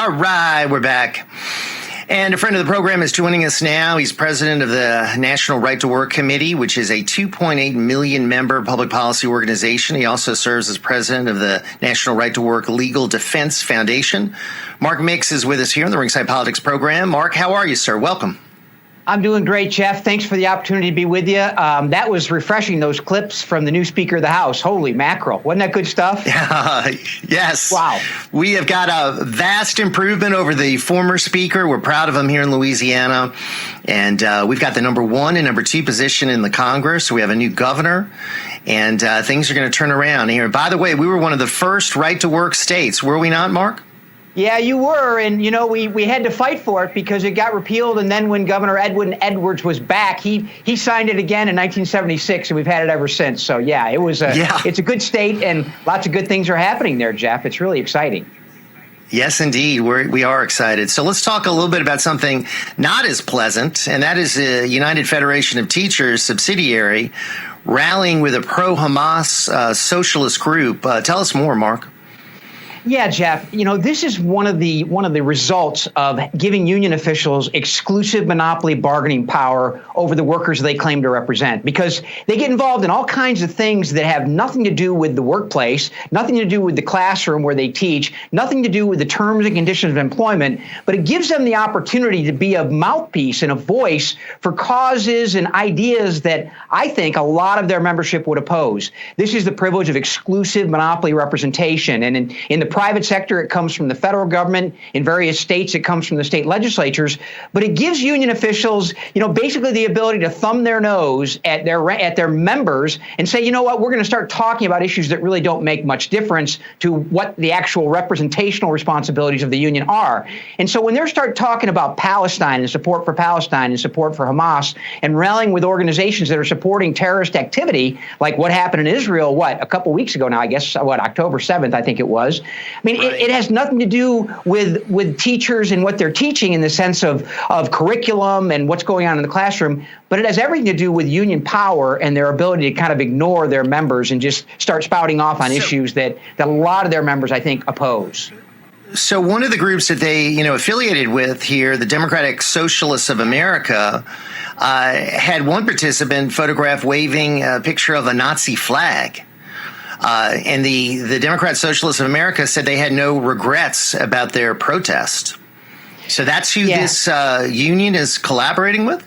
All right, we're back. And a friend of the program is joining us now. He's president of the National Right to Work Committee, which is a 2.8 million member public policy organization. He also serves as president of the National Right to Work Legal Defense Foundation. Mark Mix is with us here on the Ringside Politics program. Mark, how are you, sir? Welcome. I'm doing great, Jeff. Thanks for the opportunity to be with you. That was refreshing, those clips from the new Speaker of the House. Holy mackerel. Wasn't that good stuff? Yes. Wow. We have got a vast improvement over the former Speaker. We're proud of him here in Louisiana. And we've got the number 1 and number 2 position in the Congress. We have a new governor. And things are going to turn around here. By the way, we were one of the first right-to-work states, were we not, Mark? Yeah, you were. And, you know, we had to fight for it because it got repealed. And then when Governor Edwin Edwards was back, he signed it again in 1976, and we've had it ever since. So, yeah, it's a good state, and lots of good things are happening there, Jeff. It's really exciting. Yes, indeed. We are excited. So let's talk a little bit about something not as pleasant, and that is the United Federation of Teachers subsidiary rallying with a pro-Hamas socialist group. Tell us more, Mark. Yeah, Jeff, you know, this is one of the results of giving union officials exclusive monopoly bargaining power over the workers they claim to represent, because they get involved in all kinds of things that have nothing to do with the workplace, nothing to do with the classroom where they teach, nothing to do with the terms and conditions of employment, but it gives them the opportunity to be a mouthpiece and a voice for causes and ideas that I think a lot of their membership would oppose. This is the privilege of exclusive monopoly representation, and in the private sector, it comes from the federal government. In various states, it comes from the state legislatures. But it gives union officials, you know, basically the ability to thumb their nose at their members and say, you know what, we're going to start talking about issues that really don't make much difference to what the actual representational responsibilities of the union are. And so when they start talking about Palestine and support for Palestine and support for Hamas and rallying with organizations that are supporting terrorist activity, like what happened in Israel, a couple weeks ago now, I guess, October 7th, I think it was. I mean, right. It has nothing to do with teachers and what they're teaching in the sense of curriculum and what's going on in the classroom, but it has everything to do with union power and their ability to kind of ignore their members and just start spouting off on issues that a lot of their members, I think, oppose. So one of the groups that they, affiliated with here, the Democratic Socialists of America, had one participant photograph waving a picture of a Nazi flag. And the Democrat Socialists of America said they had no regrets about their protest. So that's who this union is collaborating with?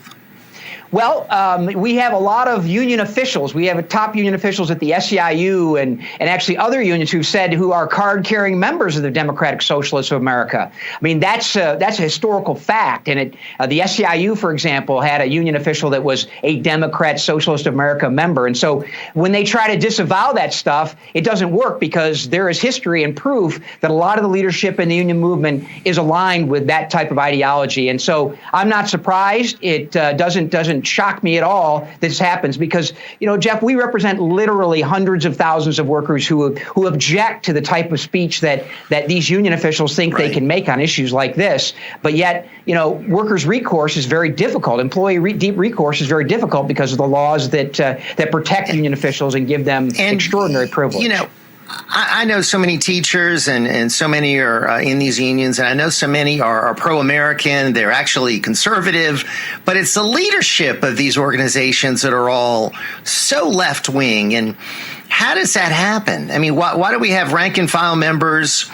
Well, we have a lot of union officials. We have top union officials at the SEIU and actually other unions who are card-carrying members of the Democratic Socialists of America. I mean, that's a historical fact. And the SEIU, for example, had a union official that was a Democrat Socialist of America member. And so when they try to disavow that stuff, it doesn't work because there is history and proof that a lot of the leadership in the union movement is aligned with that type of ideology. And so I'm not surprised. It doesn't shock me at all this happens because, Jeff, we represent literally hundreds of thousands of workers who object to the type of speech that these union officials think they can make on issues like this. But yet, workers' recourse is very difficult. Employee deep recourse is very difficult because of the laws that protect union officials and give them extraordinary privilege. I know so many teachers and so many are in these unions, and I know so many are pro-American. They're actually conservative, but it's the leadership of these organizations that are all so left-wing. And how does that happen? I mean, why do we have rank-and-file members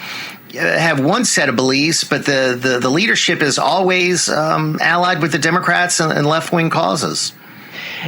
have one set of beliefs, but the leadership is always allied with the Democrats and left-wing causes?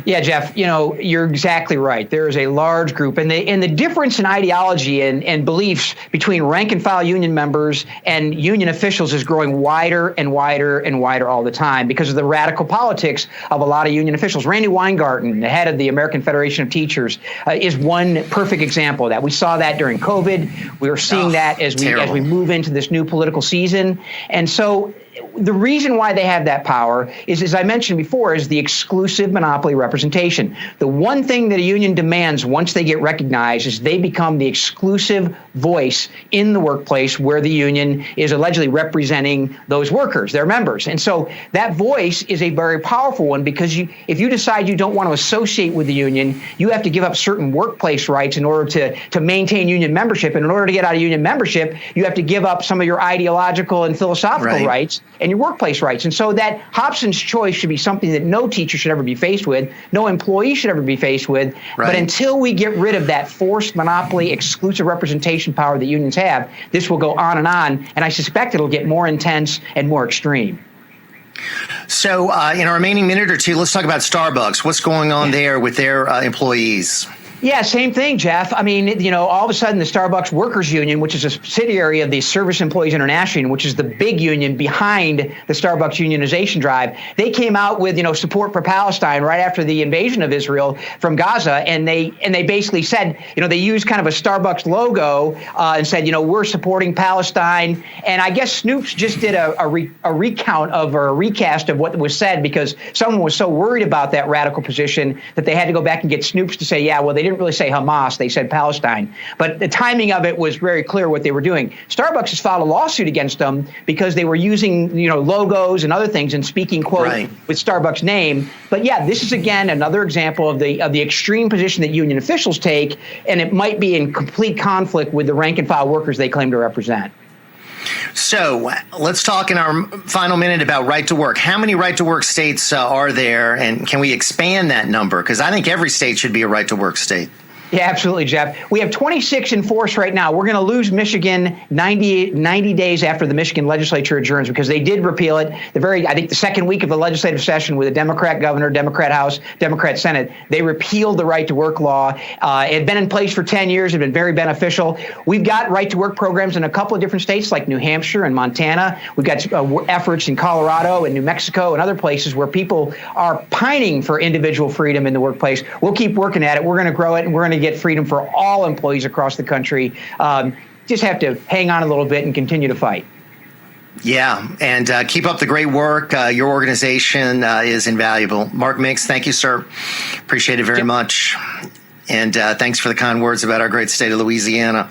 Yeah, Jeff, you're exactly right. There is a large group, and the difference in ideology and beliefs between rank and file union members and union officials is growing wider and wider and wider all the time because of the radical politics of a lot of union officials. Randy Weingarten, the head of the American Federation of Teachers, is one perfect example of that. We saw that during COVID. We are seeing that as we move into this new political season. And so the reason why they have that power is, as I mentioned before, is the exclusive monopoly representation. The one thing that a union demands once they get recognized is they become the exclusive voice in the workplace where the union is allegedly representing those workers, their members. And so that voice is a very powerful one, because if you decide you don't want to associate with the union, you have to give up certain workplace rights in order to maintain union membership. And in order to get out of union membership, you have to give up some of your ideological and philosophical rights and your workplace rights. And so that Hobson's choice should be something that no teacher should ever be faced with, no employee should ever be faced with. But until we get rid of that forced monopoly exclusive representation power that unions have, this will go on, and I suspect it'll get more intense and more extreme. So in our remaining minute or two, let's talk about Starbucks. What's going on there with their employees? Yeah, same thing, Jeff. I mean, all of a sudden the Starbucks Workers Union, which is a subsidiary of the Service Employees International, which is the big union behind the Starbucks unionization drive, they came out with, support for Palestine right after the invasion of Israel from Gaza. And they basically said, they used kind of a Starbucks logo and said, we're supporting Palestine. And I guess Snoops just did a recount of, or a recast of what was said, because someone was so worried about that radical position that they had to go back and get Snoops to say, yeah, well, they didn't really say Hamas, they said Palestine. But the timing of it was very clear what they were doing. Starbucks has filed a lawsuit against them because they were using, logos and other things and speaking, quote, with Starbucks' name. But yeah, this is again another example of the extreme position that union officials take, and it might be in complete conflict with the rank and file workers they claim to represent. So let's talk in our final minute about right to work. How many right to work states are there, and can we expand that number? Because I think every state should be a right to work state. Yeah, absolutely, Jeff. We have 26 in force right now. We're going to lose Michigan 90 days after the Michigan legislature adjourns, because they did repeal it I think the second week of the legislative session with a Democrat governor, Democrat House, Democrat Senate. They repealed the right to work law. It had been in place for 10 years. It had been very beneficial. We've got right to work programs in a couple of different states like New Hampshire and Montana. We've got efforts in Colorado and New Mexico and other places where people are pining for individual freedom in the workplace. We'll keep working at it. We're going to grow it, and we're going to get freedom for all employees across the country. Just have to hang on a little bit and continue to fight. Yeah, and keep up the great work. Your organization is invaluable. Mark Mix, thank you, sir. Appreciate it very much. And thanks for the kind words about our great state of Louisiana.